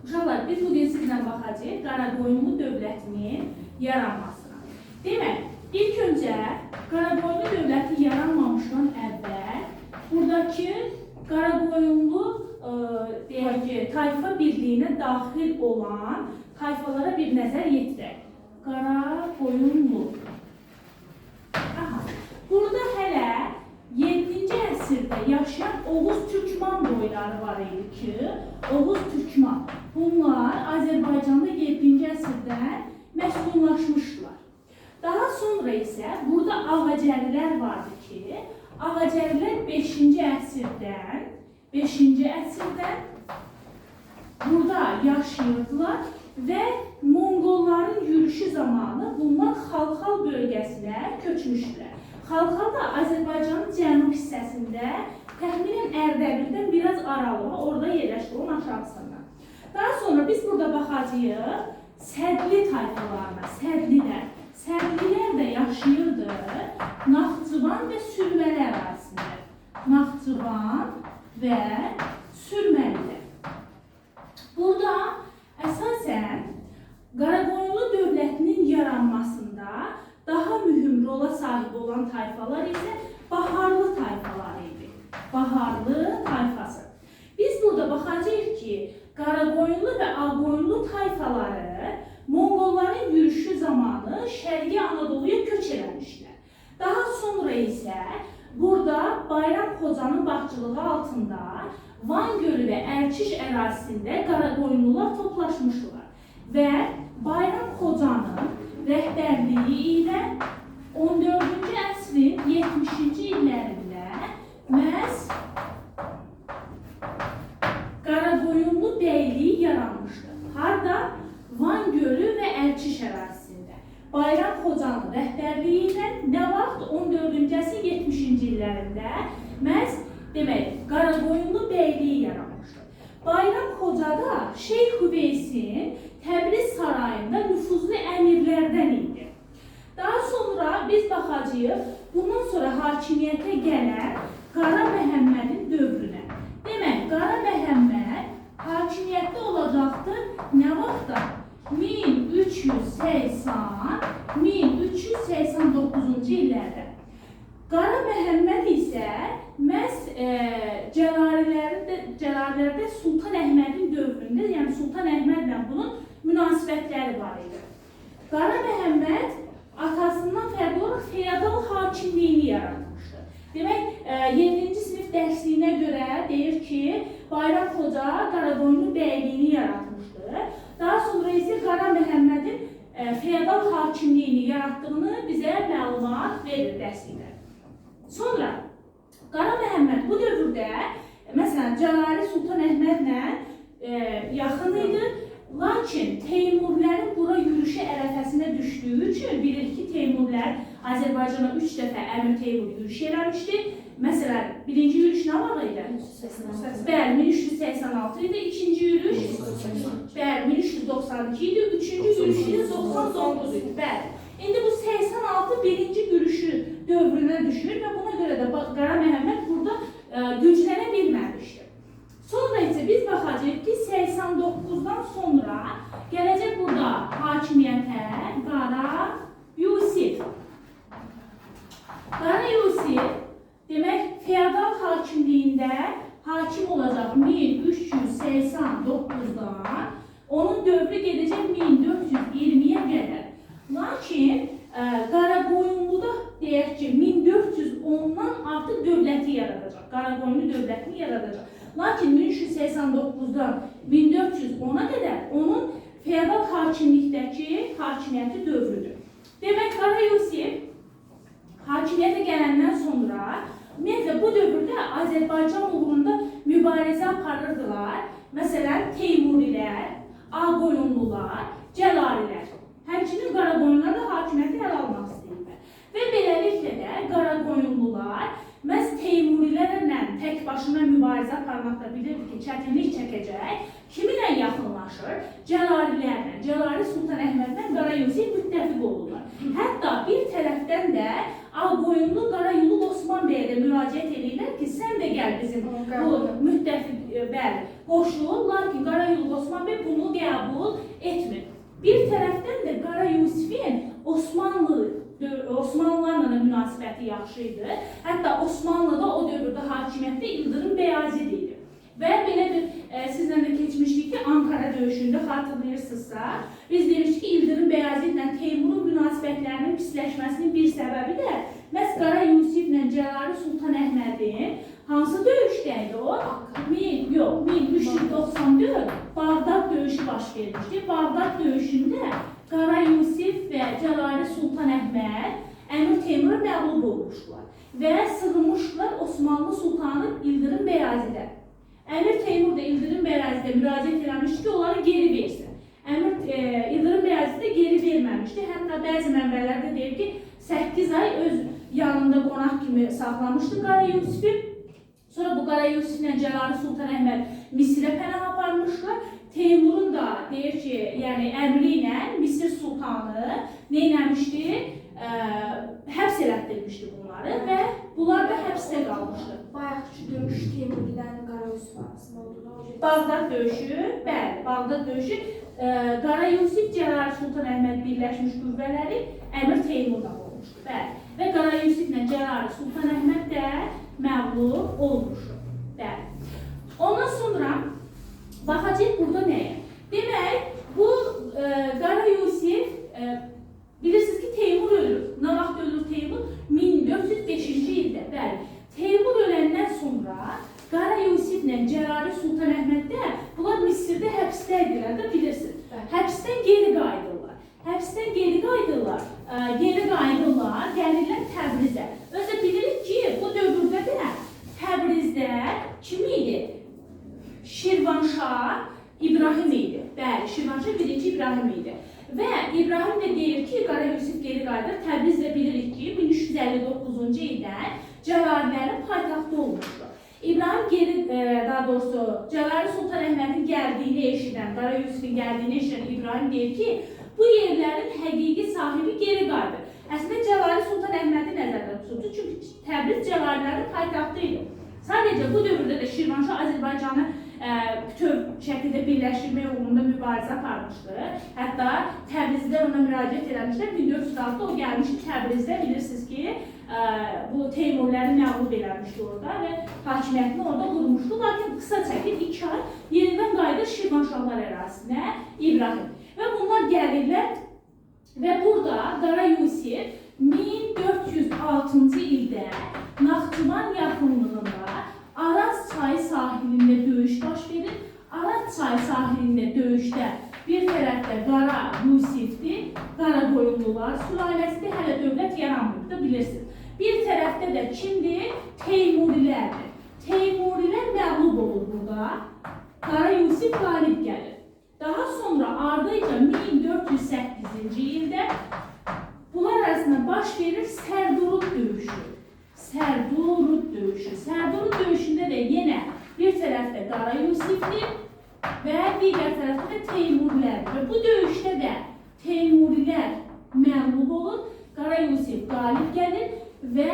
Uşaqlar, biz bugün sizlə baxacağıq Qaraqoyunlu dövlətinin yaranmasına. Demək, ilk öncə Qaraqoyunlu dövləti yaranmamışdan əvvəl buradakı Qaraqoyunlu tayfa birliyinə daxil olan tayfalara bir nəzər yetirək. Qaraqoyunlu. Burada hələ 7-ci əsrdə yaşayan Oğuz Türkman boyları var idi ki, Oğuz Türkman. Bunlar Azərbaycanda 7-ci əsrdən məskunlaşmışdılar. Daha sonra isə burada Ağacəlilər vardı ki, Ağacəlilər 5-ci əsrdən burada yaşayırdılar və Monqolların yürüşü zamanı bunlar Xalxal bölgəsinə köçmüşdülər. Xalxal da Azərbaycanın cənub hissəsində təxminən Ərdəbildən biraz aralığa orada yerləşdi, onun aşağısında. Daha sonra biz burada baxacağıq Sədli tayfalarına, Sədlilər. Sədlilər də yaşayırdı Naxçıvan və Sürməli ərazisində. Naxçıvan və Sürməlidə. Burada əsasən Qaraqoyunlu dövlətinin yaranmasında daha mühüm rola sahib olan tayfalar isə Baharlı tayfaları idi. Baharlı tayfası. Biz burada baxacağıq ki, Qaraqoyunlu və Ağqoyunlu tayfaları Monqolların yürüşü zamanı Şərqi Anadoluya köç eləmişlər. Daha sonra isə burada Bayram Xocanın başçılığı altında Van Gölü və Ərkiş ərazisində Qaraqoyunlular toplaşmışdılar və Bayram Xocanın rəhbərliyi ilə 14-cü əsrin 70-ci illərində məhz Qaraqoyunlu bəyliyi yaranmışdı. Harda? Van Gölü və Ərkiş ərazisində. Bayram Xocanın rəhbərliyi ilə nə vaxt? 14-cü əsrin 70-ci illərində məhz Qaraqoyunlu bəyliyi yaranmışdı. Bayram Xoca da Şeyx Hüveysin Təbriz sarayında nüfuzlu əmirlərdən idi. Daha sonra biz baxacağıq bundan sonra hakimiyyətə gələn Qara Məhəmmədin dövrünə. Demək, Qara Məhəmməd hakimiyyətdə olacaqdır nə vaxtda? 1389-cu illərdə. Qara Məhəmməd isə məhz Cəlalilərdə Sultan Əhmədin dövründə, yəni Sultan Əhmədlə bunun münasibətləri var idi. Qara Məhəmməd atasından fərqli olaraq feodal hakimliyini yaratmışdı. Demək, 7-ci sinif dərsliyinə görə deyir ki, Bayram Xoca Qaraqoyunlu bəyliyini yaratmışdı. Daha sonra isə Qara Məhəmmədin feodal hakimliyini yaratdığını bizə məlumat verir dərslikdə. Sonra Qara Məhəmməd bu dövrdə, məsələn, Cəlali Sultan Əhmədlə yaxın idi. Lakin Teymurilərin bura yürüşü ərəfəsində düşdüyü üçün bilir ki, Teymurilər Azərbaycana 3 dəfə Əmir Teymur yürüş eləmişdi. Məsələn, birinci yürüş nə var idi? 1386 idi, ikinci yürüş 1392 idi, üçüncü yürüş 99 idi. İndi bu 86 birinci yürüşü dövrünə düşür və buna görə də Qara Məhəmməd burada güclənə bilməmişdir. Sonra isə biz baxacağıq ki, 89-dan sonra gələcək burada hakimiyyətə Qara Yusif. Qara Yusif, demək, feodal hakimliyində hakim olacaq 1389-dan, onun dövrü gedəcək 1420-yə qədər. Lakin Qaraqoyunluda deyək ki, 1410-dan artıq dövləti yaradacaq, Qaraqoyunlu dövlətini yaradacaq. Lakin 1389-dan 1410-a qədər onun feodal hakimlikdəki hakimiyyəti dövrüdür. Demək, Qara Yusif hakimiyyətə gələndən sonra ümumiyyətlə bu dövrdə Azərbaycan uğrunda mübarizə aparırdılar. Məsələn, Teymurilər, Ağqoyunlular, Cəlalilər. Həmçinin Qaraqoyunlular da hakimiyyəti ələ almaq istəyirlər. Və beləliklə də Qaraqoyunlular məhz Teymurilərlə tək başına mübarizə aparmaqda bilirdi ki, çətinlik çəkəcək. Kiminlə yaxınlaşır? Cəlalilərlə. Cəlali Sultan Əhmədlə Qara Yusif müttəfiq olurlar. Hətta bir tərəfdən də Ağqoyunlu Qarayolu Osman bəyə də müraciət edirlər ki, sən də gəl bizim bu müttəfiq qoşul. Lakin Qarayolu Osman bəy bunu vəziyyəti yaxşı idi. Hətta Osmanlıda o dövrdə hakimiyyətdə İldırım Bəyazid idi. Və belə bir sizlə də keçmişdik ki, Ankara döyüşündə xatırlayırsınızsa, biz demişdik ki, İldırım Bəyazidlə Teymurun münasibətlərinin pisləşməsinin bir səbəbi də məhz Qara Yusiflə Cəlali Sultan Əhmədin hansı döyüşdəydi o? 1394 Bağdad döyüşü baş vermişdi. Bağdad döyüşündə Qara Yusif və Cəlali Sultan Əhməd Əmir Teymura məğlub olmuşlar və sığınmışlar Osmanlı Sultanı İldırım Bəyazidə. Əmir Teymur da İldırım Bəyazidə müraciət eləmişdi ki, onları geri versin. İldırım Bəyazid də geri verməmişdi. Hətta bəzi mənbələrdə deyir ki, 8 ay öz yanında qonaq kimi saxlamışdı Qara Yusifi. Sonra bu Qara Yusiflə Cəlali Sultan Əhməd Misirə pənah aparmışlar. Teymurun da deyir ki, yəni əmri ilə Misir sultanı nə eləmişdi? Həbs elətdirmişdi bunları və bunlar da həbsdə qalmışdı. Bayaqçı döyüş Teymuridən Qara Yusif arasında oldu. Bağdad döyüşü, bəli, Bağdad döyüşü Qara Yusif, Cəlali Sultan Əhməd birləşmiş qüvvələri Əmir Teymurdan olmuşdu. Bəli. Və Qara Yusiflə Cəlali Sultan Əhməd də məğlub olmuşdu. Bəli. Ondan sonra baxacaq burada nəyə? Demək, bu Qara Yusif bilirsiniz ki, Teymur ölür. Nə vaxt ölür Teymur? 1405-ci ildə. Bəli. Teymur öləndən sonra Qara Yusiflə Cəlali Sultan Əhməd də bunlar Misirdə həbsdəydilər də bilirsiniz. Həbsdən geri qayıdırlar. Geri qayıdırlar, gəlirlər Təbrizə. Özə bilirik ki, bu dövrdə də Təbrizdə kim idi? Şirvanşah İbrahim idi. Bəli, Şirvanşah 1-ci İbrahim idi. Və İbrahim də deyir ki, Qara Yusif geri qayıdır. Təbrizdə bilirik ki, 1359-cu ildən Cəlalilərin paytaxtı olmuşdu. İbrahim daha doğrusu Cəlali Sultan Əhmədin gəldiyini eşidən, Qara Yusifin gəldiyini eşidən İbrahim deyir ki, bu yerlərin həqiqi sahibi geri qayıdır. Əslində Cəlali Sultan Əhmədi nəzərdə tuturdu, çünki Təbriz Cəlalilərin paytaxtı idi. Sadəcə bu dövrdə də Şirvanşah Azərbaycanı bütöv şəkildə birləşdirmək uğrunda mübarizə aparmışdı. Hətta Təbrizdə ona müraciət eləmişlər. 1406'da o gəlmişdi Təbrizdə, bilirsiniz ki, bu Teymurləri məğlub eləmişdi orada və hakimiyyətini orada qurmuşdu. Lakin qısa çəkir 2 ay yenidən qayıdır Şirvanşahlar ərazisinə İbrahim. Və bunlar gəlirlər və burada Qara Yusif 1406-cı ildə Naxçıvan yaxınlığında Araz çayı sahilində döyüş baş verir. Araz çayı sahilində döyüşdə bir tərəfdə Qara Yusifdir, Qaraqoyunlular sülaləsində hələ dövlət yaranmırdı, bilirsiniz. Bir tərəfdə də kimdir? Teymurilərdir. Teymurilər məğlub olur burada. Qara Yusif qalib gəlir. Daha sonra ardınca 1408-ci ildə bunlar arasında baş verir Sərdurud döyüşü. Sərdurud döyüşündə də yenə bir tərəfdə Qara Yusifdir və digər tərəfdə də Teymurilərdir. Və bu döyüşdə də Teymurilər məğlub olur, Qara Yusif qalib gəlir və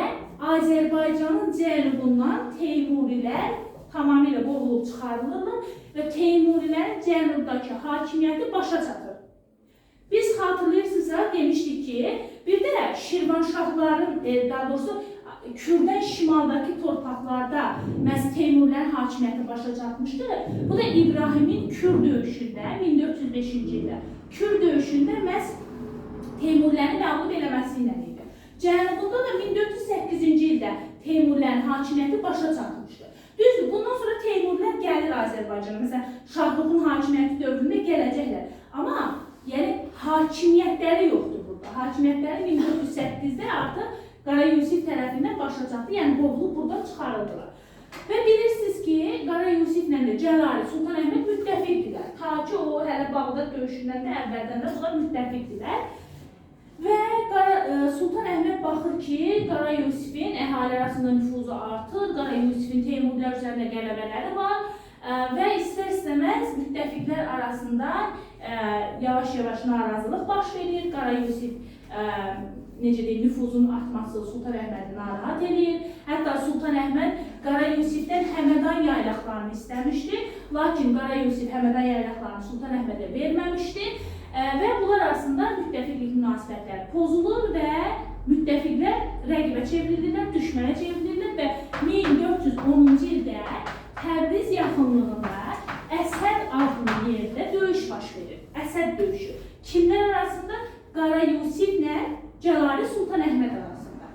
Azərbaycanın cənubundan Teymurilər tamamilə qovulub çıxarılırlar və Teymurilərin cənubdakı hakimiyyəti başa çatır. Biz xatırlayırsınızsa demişdik ki, bir də Şirvanşahların, daha doğrusu Kürdən şimaldakı torpaqlarda məhz Teymurilərin hakimiyyəti başa çatmışdı. Bu da İbrahimin Kür döyüşündə 1405-ci ildə. Kür döyüşündə məhz Teymuriləri məğlub eləməsi ilə idi. Cənubunda da 1408-ci ildə Teymurilərin hakimiyyəti başa çatmışdı. Düzdür, bundan sonra Teymurilər gəlir Azərbaycana. Məsələn, Şahruxun hakimiyyəti dövründə gələcəklər. Amma yəni hakimiyyətləri yoxdur burada. Hakimiyyətləri 1408-də artıq Qara Yusif tərəfindən başa çatdı, yəni qovulub buradan çıxarıldılar. Və bilirsiniz ki, Qara Yusiflə də Cəlali Sultan Əhməd müttəfiqdilər. Ta ki o hələ Bağdad döyüşündən də əvvəldən də bunlar müttəfiqdilər. Və Sultan Əhməd baxır ki, Qara Yusifin əhali arasında nüfuzu artır, Qara Yusifin Teymurilər üzərində qələbələri var və istər-istəməz müttəfiqlər arasında yavaş-yavaş narazılıq baş verir. Qara Yusif necə deyil, nüfuzun artması Sultan Əhmədi narahat edir. Hətta Sultan Əhməd Qara Yusifdən Həmədan yaylaqlarını istəmişdi. Lakin Qara Yusif Həmədan yaylaqlarını Sultan Əhmədə verməmişdi. Və bunlar arasında müttəfiqlik münasibətləri pozulur və müttəfiqlər rəqibə çevrilirlər, düşmənə çevrilirlər və 1410-cu ildə Təbriz yaxınlığında Əsəd adlı yerdə döyüş baş verir. Əsəd döyüşü. Kimlər arasında? Qara Yusiflə Cəlali Sultan Əhməd arasında.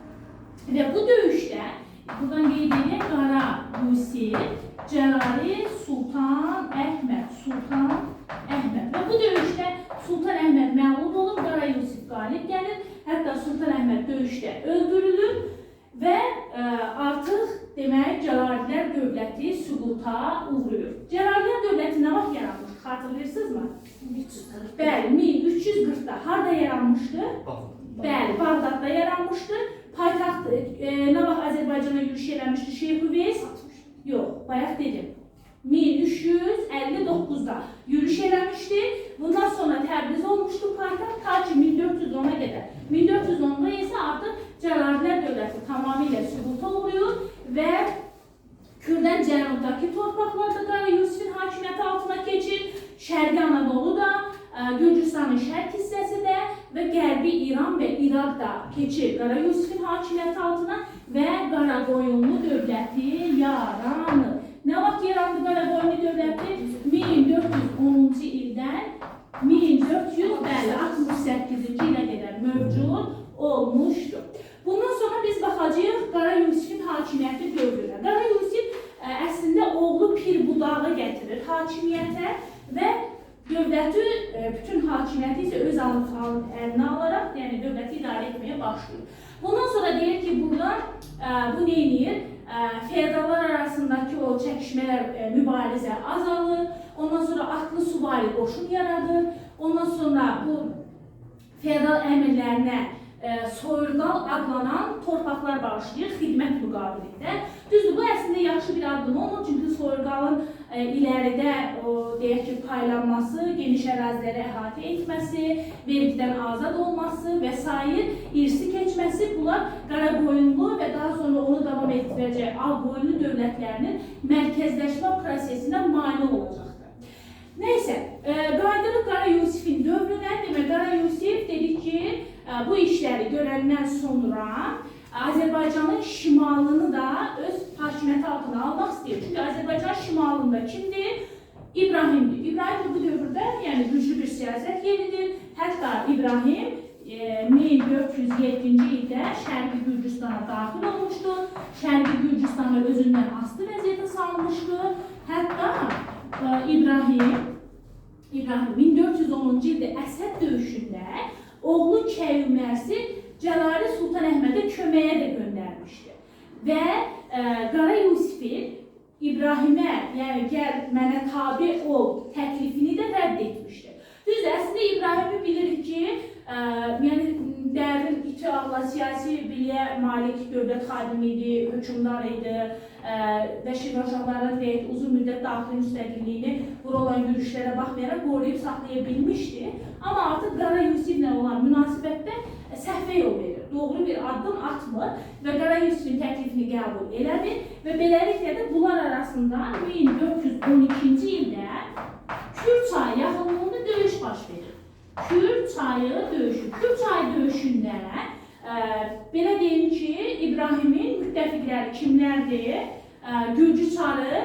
Və bu döyüşdə, buradan qeyd edək, Qara Yusif, Cəlali Sultan Əhməd. Və bu döyüşdə Sultan Əhməd məğlub olur, Qara Yusif qalib gəlir. Hətta Sultan Əhməd döyüşdə öldürülür və artıq demək Cəlalilər dövləti süquta uğrayır. Cəlalilər dövləti nə vaxt yaranmış? Xatırlayırsınızmı? 1340. Bəli, 1340-da harda yaranmışdı? Bəli, Bağdadda yaranmışdı. Paytaxt nə vaxt Azərbaycana yürüş eləmişdi Şeyx Üveys? Yox, bayaq dedim. 1359-da yürüş eləmişdi. Bundan sonra Təbriz olmuşdu paytaxt ta ki 1410-a qədər. 1410-da isə artıq Cəlalilər dövləti tamamilə süquta uğrayır və Kürdən cənubdakı torpaqlarda Qara Yusifin hakimiyyəti altına keçir. Şərqi Anadolu da, Gürcüstanın şərq hissəsi də və Qərbi İran və İraq da keçir Qara Yusifin hakimiyyəti altına və Qaraqoyunlu dövləti yaranır. Nə vaxt yarandı Qaraqoyunlu dövləti? 1410-cu ildən 1468-ci ilə qədər mövcud olmuşdur. Bundan sonra biz baxacağıq Qara Yusifin hakimiyyəti dövrünə. Qara Yusif əslində oğlu Pir Budağı gətirir hakimiyyətə və dövləti, bütün hakimiyyəti isə öz əlinə alaraq, yəni dövləti idarə etməyə başlayır. Bundan sonra deyir ki, buradan bu neyinir? Feodallar arasındakı o çəkişmələr, mübarizə azalır. Ondan sonra atlı suvari qoşun yaradır. Ondan sonra bu feodal əmirlərinə soyurqal adlanan torpaqlar bağışlayır xidmət müqabilində. Düzdür, bu əslində yaxşı bir addım olmur, çünki soyurqalın iləridə deyək ki, paylanması, geniş əraziləri əhatə etməsi, vergidən azad olması və sair irsi keçməsi, bunlar Qaraqoyunlu və daha sonra onu davam etdirəcək Ağqoyunlu dövlətlərinin mərkəzləşmə prosesinə mane olacaqdır. Neyse, qaydırıq Qara Yusifin dövrünə. Demək, Qara Yusif dedik ki, bu işləri görəndən sonra Azərbaycanın şimalını da öz hakimiyyəti altına almaq istəyir. Çünki Azərbaycan şimalında kimdir? İbrahimdir. İbrahim bu dövrdə yəni güclü bir siyasət yeridir. Hətta İbrahim 1407-ci ildə Şərqi Gürcüstana daxil olmuşdur. Şərqi Gürcüstanı özündən asılı vəziyyətə salmışdır. Hətta İbrahim 1410-cu ildə Əsəd döyüşündə oğlu Kəyumərsi Cəlali Sultan Əhmədə köməyə də göndərmişdi. Və Qara Yusifin İbrahimə, yəni gəl mənə tabi ol təklifini də rədd etmişdi. Düzdür, əslində İbrahimi bilirik ki, yəni dərin iti ağla siyasi biliyə malik dövlət xadimi idi, hökmdar idi və Şirvanşahların deyək uzun müddət daxili müstəqilliyini bura olan yürüşlərə baxmayaraq qoruyub saxlaya bilmişdi. Amma artıq Qara Yusiflə olan münasibətdə səhvə yol verir, doğru bir addım atmır və Qara Yusifin təklifini qəbul eləmir və beləliklə də bunlar arasında 1412-ci ildə Kür çayı yaxınlığında döyüş baş verir. Kür çayı döyüşü. Kür çayı döyüşündə belə deyim ki, İbrahimin müttəfiqləri kimlərdir? Gürcü çarı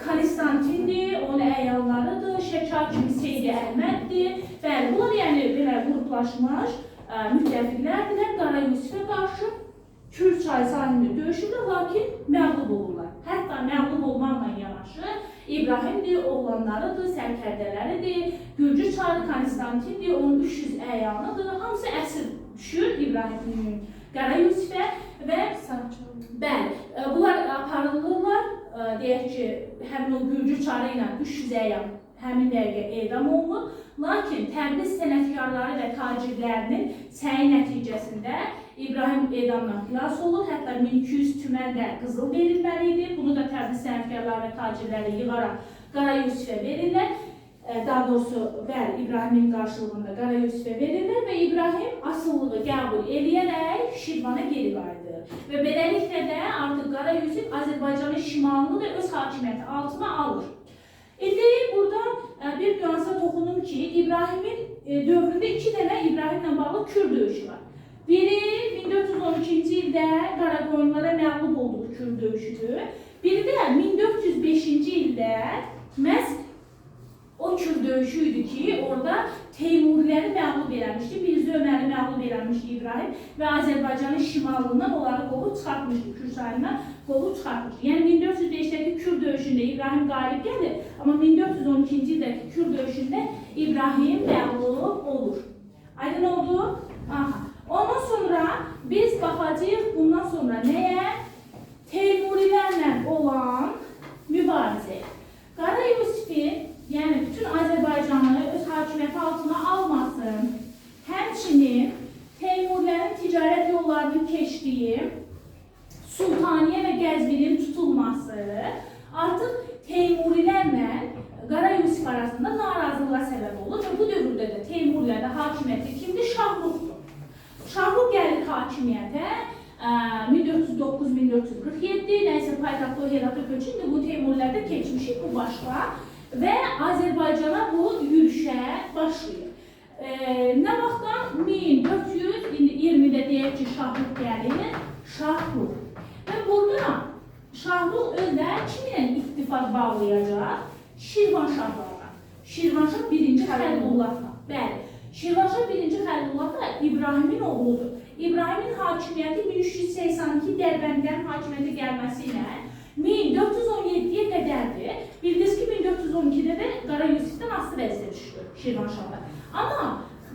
Konstantindir, onun əyallarıdır, Şəkar kimi Seydi Əhməddir. Bəli, bunlar yəni belə qruplaşmış müttəfiqlərdirlər Qara Yusifə qarşı Kür çayı sahilində döyüşürlər, lakin məğlub olurlar. Hətta məğlub olmaqla yanaşı İbrahimdir, oğlanlarıdır, sərkərdələridir, Gürcü çarı Konstantindir, onun 300 əyanıdır. Hamısı əsir düşür İbrahim Qara Yusifə və bəli, bunlar aparılırlar, deyək ki, həmin o Gürcü çarı ilə 300 əyan həmin dəqiqə edam olunur. Lakin Təbriz sənətkarları və tacirlərinin səyi nəticəsində İbrahim edamdan xilas olur. Hətta 1200 tümən də qızıl verilməli idi. Bunu da Təbriz sənətkarları və tacirləri yığaraq Qara Yusifə verirlər. Daha doğrusu, bəli, İbrahimin qarşılığında Qara Yusifə verirlər və İbrahim asıllığı qəbul edərək Şirvana geri qayıdır. Və beləliklə də artıq Qara Yusif Azərbaycanın şimalını da öz hakimiyyəti altına alır. İndi burada bir nüansa toxunum ki, İbrahimin dövründə iki dənə İbrahimlə bağlı Kür döyüşü var. Biri 1412-ci ildə Qaraqoyunlara məğlub olduğu Kür döyüşüdür. Biri də 1405-ci ildə məhz o Kür döyüşü idi ki, orada Teymuriləri məğlub eləmişdi. Mirzə Öməri məğlub eləmişdi İbrahim və Azərbaycanın şimalından onları qovub çıxartmışdı, Kür sayından qovub çıxartmışdı. Yəni 1405-dəki Kür döyüşündə İbrahim qalib gəlir, amma 1412-ci ildəki Kür döyüşündə İbrahim məğlub olur. Aydın oldu? Aha. Ondan sonra biz baxacağıq bundan sonra nəyə? Teymurilərlə olan mübarizə. Qara Yusifin, yəni bütün Azərbaycanı öz hakimiyyəti altına almasın, həmçinin Teymurilərin ticarət yollarının keçdiyi Sultaniyə və Qəzvinin tutulması artıq Teymurilərlə Qara Yusif arasında narazılığa səbəb olur və bu dövrdə də Teymurilərdə hakimiyyəti kimdir? Şahruxdur. Şahruq gəlir hakimiyyətə 1409-1447, nəysə paytaxtı Herata köçündür, bu Teymurilərdə keçmişik, bu başqa və Azərbaycana bu yürüşə başlayır. Nə vaxtdan? 1420-də deyək ki, Şahruq gəlir, Şahruq. Və burada Şahruq özlə kiminlə ittifaq bağlayacaq? Şirvanşahlarla. Şirvanşah 1-ci Xəlilullahla. Bəli, Şirvanşah 1-ci Xəlilullah da İbrahimin oğludur. İbrahimin hakimiyyəti 1382 Dərbəndlərin hakimiyyətə gəlməsi ilə 1417-yə qədərdir. Bildiniz ki, 1412-də də Qara Yusifdən asılı vəziyyətə düşdü Şirvanşahlar. Amma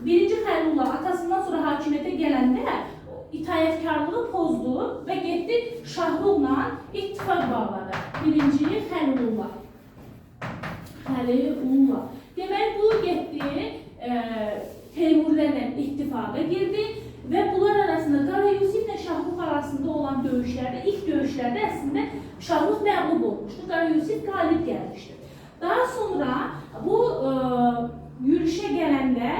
1-ci Xəlilullah atasından sonra hakimiyyətə gələndə itaətkarlığı pozdu və getdi Şahruqla ittifaq bağladı. 1-ci Xəlilullah. Xəlilullah. Demək, bu getdi Teymurilərlə ittifaqa girdi və bunlar arasında Qara Yusif ilə Şahruq arasında olan döyüşlərdə, ilk döyüşlərdə əslində Şahruq məğlub olmuşdu, Qara Yusif qalib gəlmişdi. Daha sonra bu yürüşə gələndə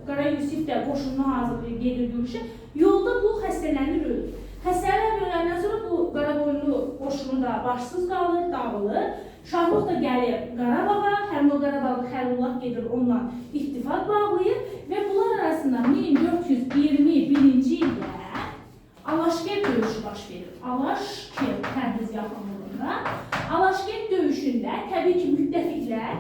Qara Yusif də qoşununu hazırlayıb gedir yürüşə, yolda bu xəstələnir, ölür. Xəstələnir öləndən sonra bu Qaraqoyunlu qoşunu da başsız qalır, dağılır. Şahruq da gəlir Qarabağa, həmin o Qarabağlı Xəlilullah gedir onunla ittifaq bağlayır və bunlar arasında 1421-ci ildə Alaşker döyüşü baş verir. Alaşker Təbriz yaxınlığında. Alaşker döyüşündə təbii ki, müttəfiqlər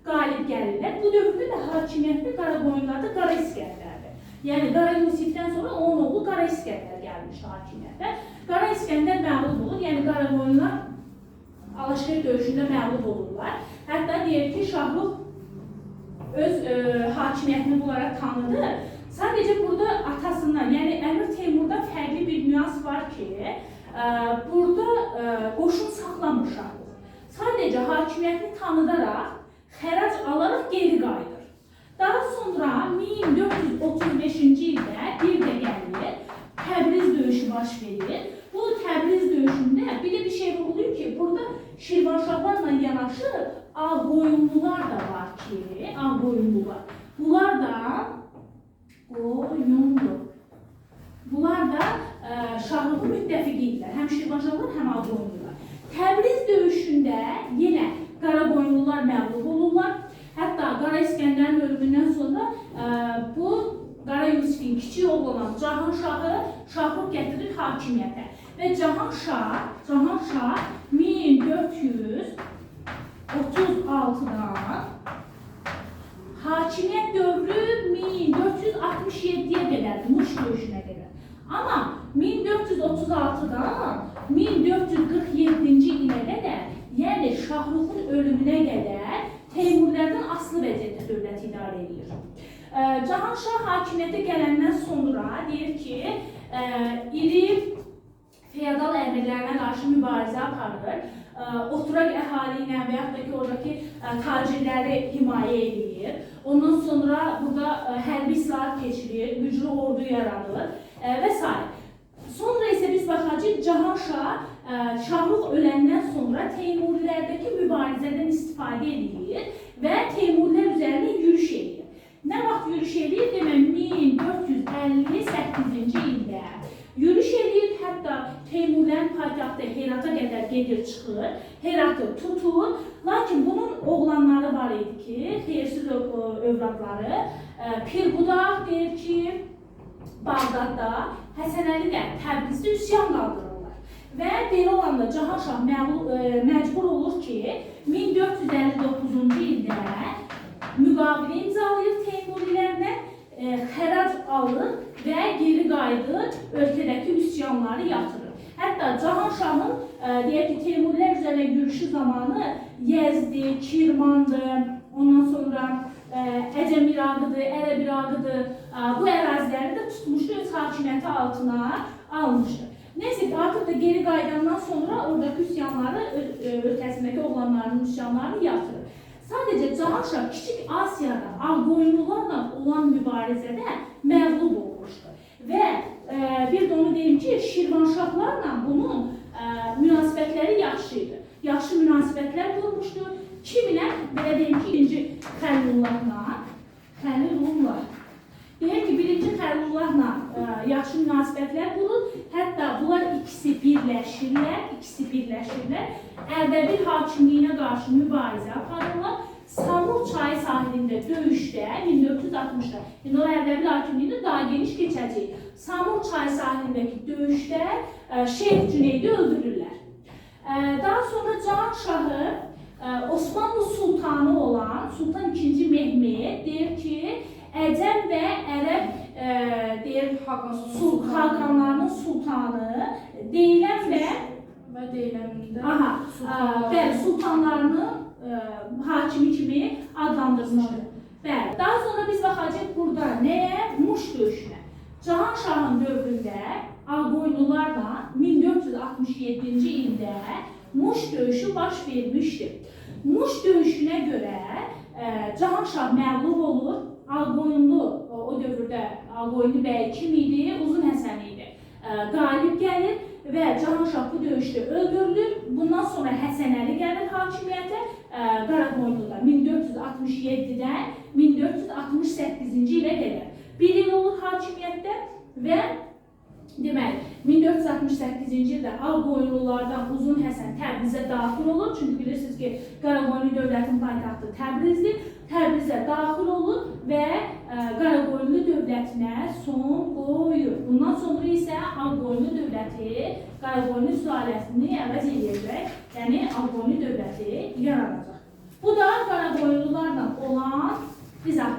qalib gəlirlər. Bu dövrdə də hakimiyyətdə Qaraqoyunlarda Qara İskəndərdir. Yəni Qara Yusifdən sonra onun oğlu Qara İskəndər gəlmişdi hakimiyyətə. Qara İskəndər məğlub olur, yəni Qaraqoyunlar Alaşker döyüşündə məğlub olurlar. Hətta deyir ki, Şahruq öz hakimiyyətini bunlara tanıdı. Sadəcə burada atasından, yəni Əmir Teymurdan fərqli bir nüans var ki, burada qoşun saxlamır Şahruq. Sadəcə hakimiyyətini tanıdaraq, xərac alaraq geri qayıdır. Daha sonra 1435-ci ildə bir də gəlir, Təbriz döyüşü baş verir. Bu Təbriz döyüşündə bir də bir şey oluyor ki, burada Şirvanşahlarla yanaşı Ağqoyunlular da var ki, Ağqoyunlular. Bunlar da Qoyunlu. Bunlar da Şahruqun müttəfiqiydiler. Həm Şirvanşahlar, həm Ağqoyunlular. Təbriz döyüşündə yenə Qaraqoyunlular məğlub olurlar. Hətta Qara İskəndərin ölümündən sonra bu Qara Yusifin kiçik oğlu olan Cahanşahı Şahruq gətirir hakimiyyətə. Və Cahanşah 1436-dan hakimiyyət dövrü 1467-yə qədərdir, Muş döyüşünə qədər. Amma 1436-dan 1447-ci ilə qədər, yəni Şahruqun ölümünə qədər Teymurilərdən asılı vəziyyətdə dövlət idarə edir. Cahanşah hakimiyyətə gələndən sonra deyir ki, iri feodal əmirlərlə qarşı mübarizə aparır, oturaq əhali ilə və yaxud da ki, oradakı tacirləri himayə edir. Ondan sonra burada hərbi islahat keçirir, güclü ordu yaradır və s. Sonra isə biz baxacağıq, Cahanşah Şahruq öləndən sonra Teymurilərdəki mübarizədən istifadə edir və Teymurilər üzərində yürüş edir. Nə vaxt yürüş edir? Demək, 1458-ci ildə yürüş edir, hətta Teymurilərin paytaxtı Herata qədər gedir, çıxır, Heratı tutur. Lakin bunun oğlanları var idi ki, xeyirsiz övladları, Pirqudaq deyir ki, Bağdadda, Həsənəli də Təbrizdə üsyan qaldırırlar. Və belə olanda Cahanşah məcbur olur ki, 1459-cu ildə müqavilə imzalayır Teymurilərlə, xərac alır və geri qayıdır, ölkədəki üsyanları yatırır. Hətta Cahanşahın deyək ki, Teymurilər üzərində yürüyüşü zamanı Yezdi, Kirmandı, ondan sonra Əcəm İraqıdır, Ərəb İraqıdır, bu əraziləri də tutmuşdu, öz hakimiyyəti altına almışdı. Neyse ki, artıq da geri qayıdandan sonra oradakı üsyanları, ölkəsindəki oğlanların üsyanlarını yatırır. Sadəcə Cahanşah Kiçik Asiyada Ağqoyunlularla olan mübarizədə məğlub olmuşdu. Və bir də onu deyim ki, Şirvanşahlarla bunun münasibətləri yaxşı idi. Yaxşı münasibətlər qurmuşdu. Kiminlə? Belə deyim ki, 2-ci Xəlilullahla. Deyək ki, 1-ci Xəlilullahla yaxşı münasibətlər qurur. Hətta bunlar ikisi birləşirlər. Ərdəbil hakimliyinə qarşı mübarizə aparırlar. Samur çayı sahilində döyüşdə 1460-da, o Ərdəbil hakimliyində daha geniş keçəcək. Samur çayı sahilindəki döyüşdə Şeyx Cüneydi öldürürlər. Daha sonra Cahanşahı Osmanlı sultanı olan Sultan II. Mehmet deyir ki, Əcəm və Ərəb deyir Xaqanlarının sultanı deyilən və deyilən sultanlarının hakimi kimi adlandırmışdır. Daha sonra biz baxacağıq burada nəyə? Muş döyüşünə. Cahanşahın dövründə Ağqoyunlularla 1467-ci ildə Muş döyüşü baş vermişdir. Muş döyüşünə görə Cahanşah məğlub olur. Ağqoyunlu o dövrdə Ağqoyunlu bəy kim idi? Uzun Həsən idi. Qalib gəlir və Cahanşah bu döyüşdə öldürülür. Bundan sonra Həsənəli gəlir hakimiyyətə Qaraqoyunluda 1467-dən 1468-ci ilə gəlir. Bir il olur hakimiyyətdə və deməli 1468-ci ildə Ağqoyunlulardan Uzun Həsən Təbrizə daxil olur. Çünki bilirsiniz ki, Qaraqoyunlu dövlətin paytaxtı Təbrizdir. Təbrizə daxil olur və Qaraqoyunlu dövlətinə son qoyur. Bundan sonra isə Ağqoyunlu dövləti Qaraqoyunlu sülaləsini əvəz edəcək. Yəni Ağqoyunlu dövləti yaranacaq. Bu da Qaraqoyunlularla olan izah.